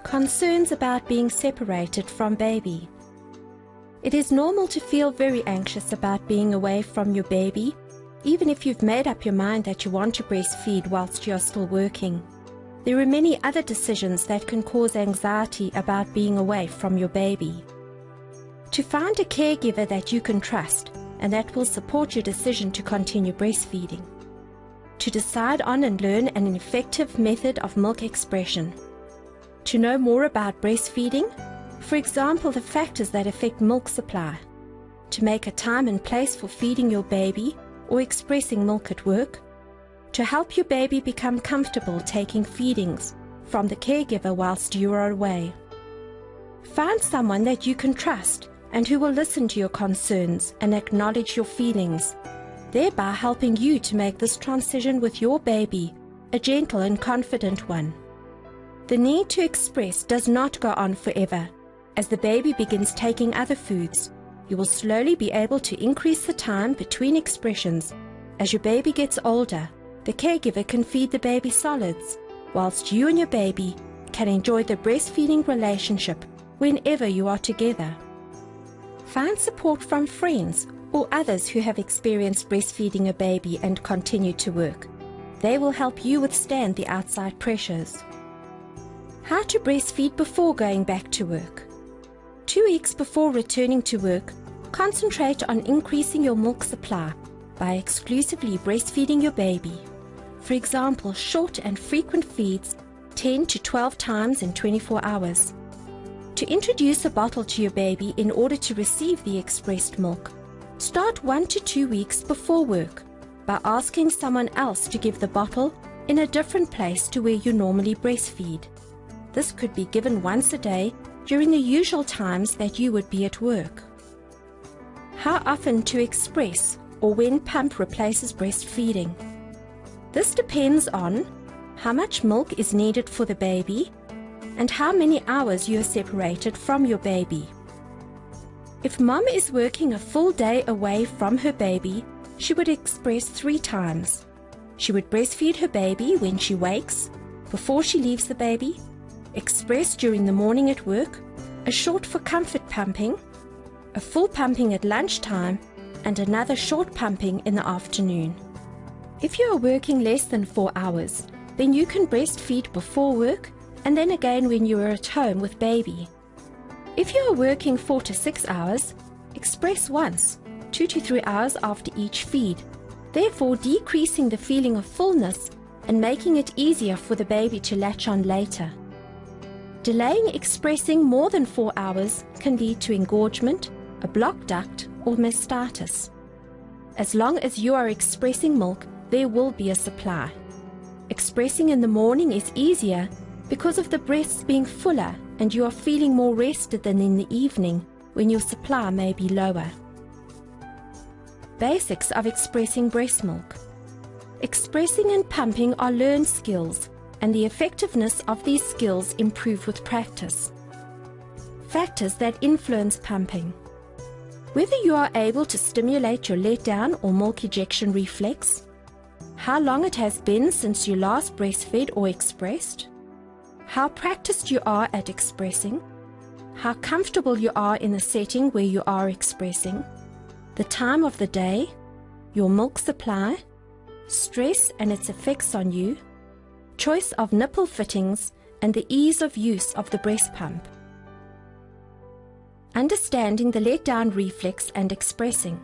Concerns about being separated from baby. It is normal to feel very anxious about being away from your baby, even if you've made up your mind that you want to breastfeed whilst you're still working. There are many other decisions that can cause anxiety about being away from your baby. To find a caregiver that you can trust and that will support your decision to continue breastfeeding. To decide on and learn an effective method of milk expression. To know more about breastfeeding, for example, the factors that affect milk supply. To make a time and place for feeding your baby or expressing milk at work. To help your baby become comfortable taking feedings from the caregiver whilst you are away. Find someone that you can trust and who will listen to your concerns and acknowledge your feelings, thereby helping you to make this transition with your baby a gentle and confident one. The need to express does not go on forever. As the baby begins taking other foods, you will slowly be able to increase the time between expressions. As your baby gets older, the caregiver can feed the baby solids, whilst you and your baby can enjoy the breastfeeding relationship whenever you are together. Find support from friends or others who have experienced breastfeeding a baby and continue to work. They will help you withstand the outside pressures. How to breastfeed before going back to work. 2 weeks before returning to work, concentrate on increasing your milk supply by exclusively breastfeeding your baby. For example, short and frequent feeds 10 to 12 times in 24 hours. To introduce a bottle to your baby in order to receive the expressed milk, start 1 to 2 weeks before work by asking someone else to give the bottle in a different place to where you normally breastfeed. This could be given once a day during the usual times that you would be at work. How often to express or when pump replaces breastfeeding. This depends on how much milk is needed for the baby and how many hours you are separated from your baby. If mom is working a full day away from her baby, she would express 3 times. She would breastfeed her baby when she wakes, before she leaves the baby, express during the morning at work, a short for comfort pumping, a full pumping at lunchtime, and another short pumping in the afternoon. If you are working less than 4 hours, then you can breastfeed before work and then again when you are at home with baby. If you are working 4 to 6 hours, express once, 2 to 3 hours after each feed, therefore decreasing the feeling of fullness and making it easier for the baby to latch on later. Delaying expressing more than 4 hours can lead to engorgement, a blocked duct, or mastitis. As long as you are expressing milk, there will be a supply. Expressing in the morning is easier because of the breasts being fuller and you are feeling more rested than in the evening when your supply may be lower. Basics of expressing breast milk. Expressing and pumping are learned skills, and the effectiveness of these skills improve with practice. Factors that influence pumping. Whether you are able to stimulate your letdown or milk ejection reflex, how long it has been since you last breastfed or expressed, how practiced you are at expressing, how comfortable you are in the setting where you are expressing, the time of the day, your milk supply, stress and its effects on you, choice of nipple fittings, and the ease of use of the breast pump. Understanding the letdown reflex and expressing.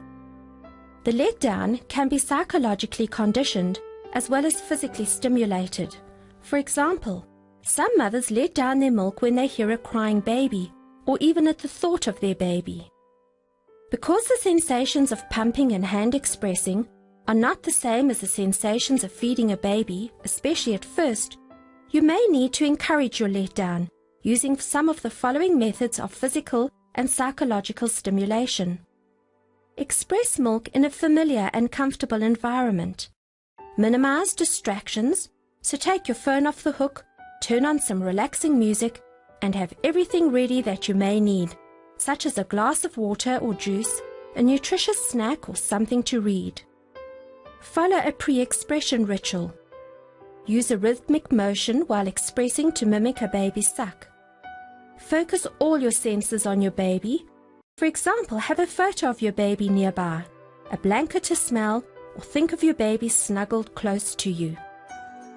The letdown can be psychologically conditioned as well as physically stimulated. For example, some mothers let down their milk when they hear a crying baby or even at the thought of their baby. Because the sensations of pumping and hand expressing are not the same as the sensations of feeding a baby, especially at first, you may need to encourage your letdown using some of the following methods of physical and psychological stimulation. Express milk in a familiar and comfortable environment. Minimize distractions, so take your phone off the hook, turn on some relaxing music, and have everything ready that you may need, such as a glass of water or juice, a nutritious snack, or something to read. Follow a pre-expression ritual. Use a rhythmic motion while expressing to mimic a baby's suck. Focus all your senses on your baby. For example, have a photo of your baby nearby, a blanket to smell, or think of your baby snuggled close to you.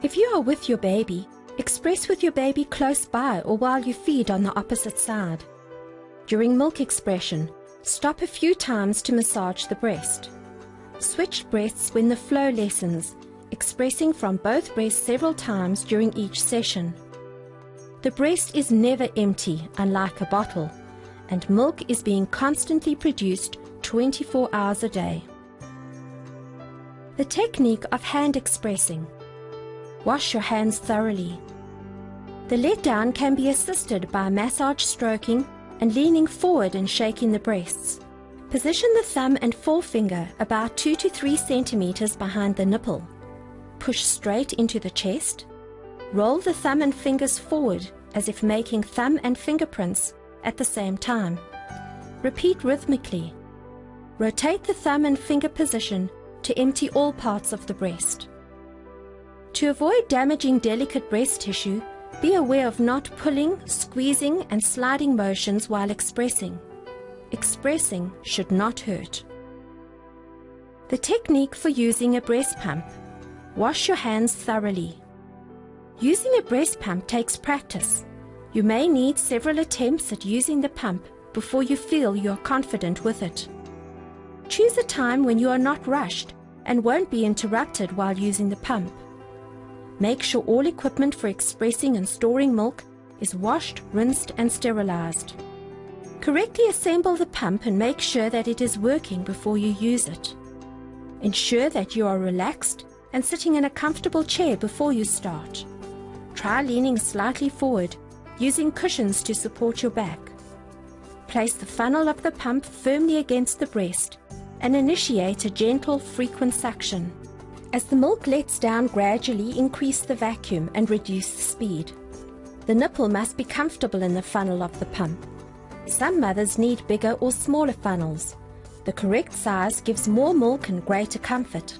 If you are with your baby, express with your baby close by or while you feed on the opposite side. During milk expression, stop a few times to massage the breast. Switch breaths when the flow lessens, expressing from both breasts several times during each session. The breast is never empty, unlike a bottle, and milk is being constantly produced 24 hours a day. The technique of hand expressing. Wash your hands thoroughly. The letdown can be assisted by massage stroking and leaning forward and shaking the breasts. Position the thumb and forefinger about 2 to 3 centimeters behind the nipple. Push straight into the chest. Roll the thumb and fingers forward as if making thumb and fingerprints at the same time. Repeat rhythmically. Rotate the thumb and finger position to empty all parts of the breast. To avoid damaging delicate breast tissue, be aware of not pulling, squeezing, and sliding motions while expressing. Expressing should not hurt. The technique for using a breast pump. Wash your hands thoroughly. Using a breast pump takes practice. You may need several attempts at using the pump before you feel you are confident with it. Choose a time when you are not rushed and won't be interrupted while using the pump. Make sure all equipment for expressing and storing milk is washed, rinsed, and sterilized. Correctly assemble the pump and make sure that it is working before you use it. Ensure that you are relaxed and sitting in a comfortable chair before you start. Try leaning slightly forward, using cushions to support your back. Place the funnel of the pump firmly against the breast and initiate a gentle, frequent suction. As the milk lets down, gradually increase the vacuum and reduce the speed. The nipple must be comfortable in the funnel of the pump. Some mothers need bigger or smaller funnels. The correct size gives more milk and greater comfort.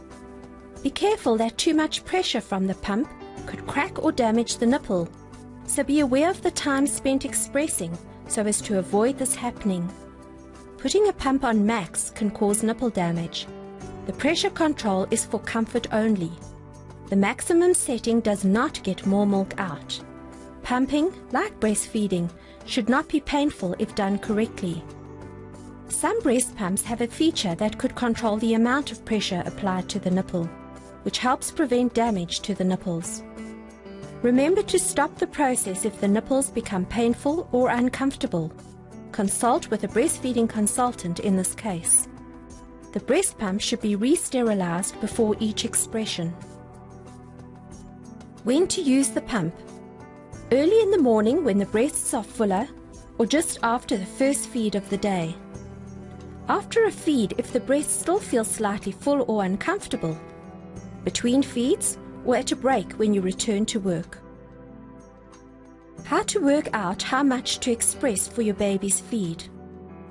Be careful that too much pressure from the pump could crack or damage the nipple, so be aware of the time spent expressing so as to avoid this happening. Putting a pump on max can cause nipple damage. The pressure control is for comfort only. The maximum setting does not get more milk out. Pumping, like breastfeeding, should not be painful if done correctly. Some breast pumps have a feature that could control the amount of pressure applied to the nipple, which helps prevent damage to the nipples. Remember to stop the process if the nipples become painful or uncomfortable. Consult with a breastfeeding consultant in this case. The breast pump should be re-sterilized before each expression. When to use the pump. Early in the morning when the breasts are fuller, or just after the first feed of the day. After a feed if the breast still feels slightly full or uncomfortable. Between feeds or at a break when you return to work. How to work out how much to express for your baby's feed.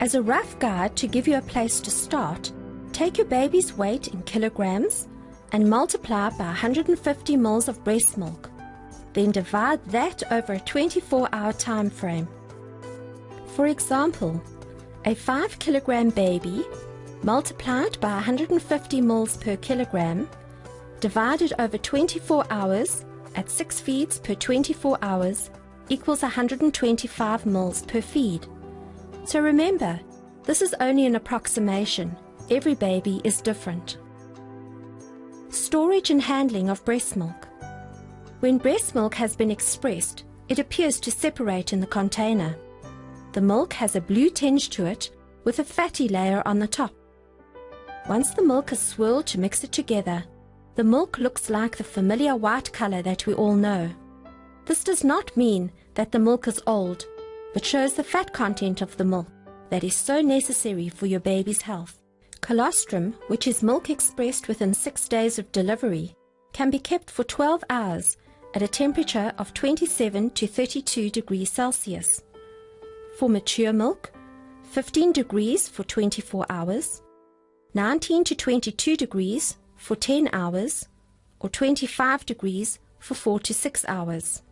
As a rough guide to give you a place to start, take your baby's weight in kilograms and multiply by 150 ml of breast milk. Then divide that over a 24-hour time frame. For example, a 5 kilogram baby multiplied by 150 ml per kilogram divided over 24 hours at 6 feeds per 24 hours equals 125 ml per feed. So remember, this is only an approximation. Every baby is different. Storage and handling of breast milk. When breast milk has been expressed, it appears to separate in the container. The milk has a blue tinge to it with a fatty layer on the top. Once the milk is swirled to mix it together, the milk looks like the familiar white color that we all know. This does not mean that the milk is old, but shows the fat content of the milk that is so necessary for your baby's health. Colostrum, which is milk expressed within 6 days of delivery, can be kept for 12 hours at a temperature of 27 to 32 degrees Celsius. For mature milk, 15 degrees for 24 hours, 19 to 22 degrees for 10 hours, or 25 degrees for 4 to 6 hours.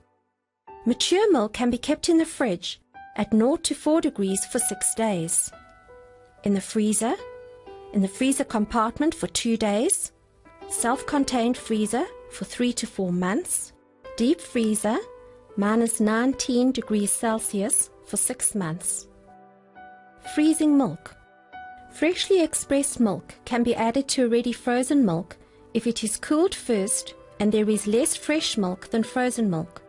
Mature milk can be kept in the fridge at 0 to 4 degrees for 6 days. In the freezer compartment for 2 days, self-contained freezer for 3 to 4 months, deep freezer -19 degrees Celsius for 6 months. Freezing milk. Freshly expressed milk can be added to already frozen milk if it is cooled first and there is less fresh milk than frozen milk.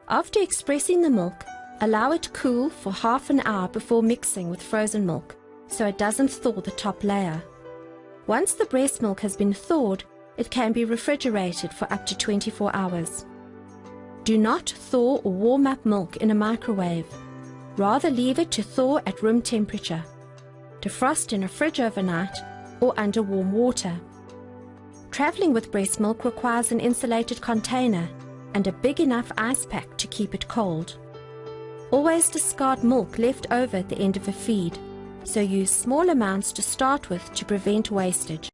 After expressing the milk, allow it to cool for half an hour before mixing with frozen milk so it doesn't thaw the top layer. Once the breast milk has been thawed, it can be refrigerated for up to 24 hours. Do not thaw or warm up milk in a microwave. Rather leave it to thaw at room temperature. Defrost in a fridge overnight or under warm water. Traveling with breast milk requires an insulated container and a big enough ice pack to keep it cold. Always discard milk left over at the end of a feed, so use small amounts to start with to prevent wastage.